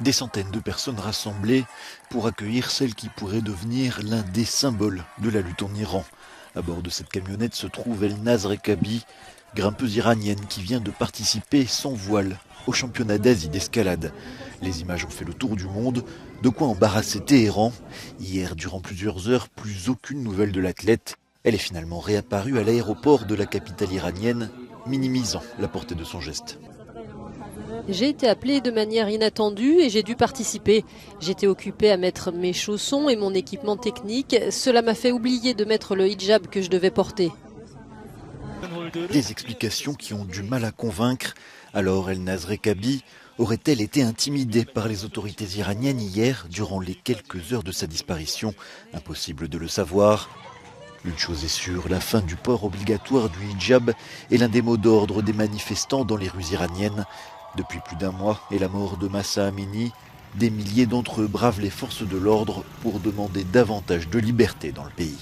Des centaines de personnes rassemblées pour accueillir celle qui pourrait devenir l'un des symboles de la lutte en Iran. À bord de cette camionnette se trouve Elnaz Rekabi, grimpeuse iranienne qui vient de participer sans voile au championnat d'Asie d'escalade. Les images ont fait le tour du monde, de quoi embarrasser Téhéran. Hier, durant plusieurs heures, plus aucune nouvelle de l'athlète. Elle est finalement réapparue à l'aéroport de la capitale iranienne, minimisant la portée de son geste. J'ai été appelée de manière inattendue et j'ai dû participer. J'étais occupée à mettre mes chaussons et mon équipement technique. Cela m'a fait oublier de mettre le hijab que je devais porter. Des explications qui ont du mal à convaincre. Alors Elnaz Rekabi aurait-elle été intimidée par les autorités iraniennes hier durant les quelques heures de sa disparition? Impossible de le savoir. Une chose est sûre, la fin du port obligatoire du hijab est l'un des mots d'ordre des manifestants dans les rues iraniennes. Depuis plus d'un mois et la mort de Mahsa Amini, des milliers d'entre eux bravent les forces de l'ordre pour demander davantage de liberté dans le pays.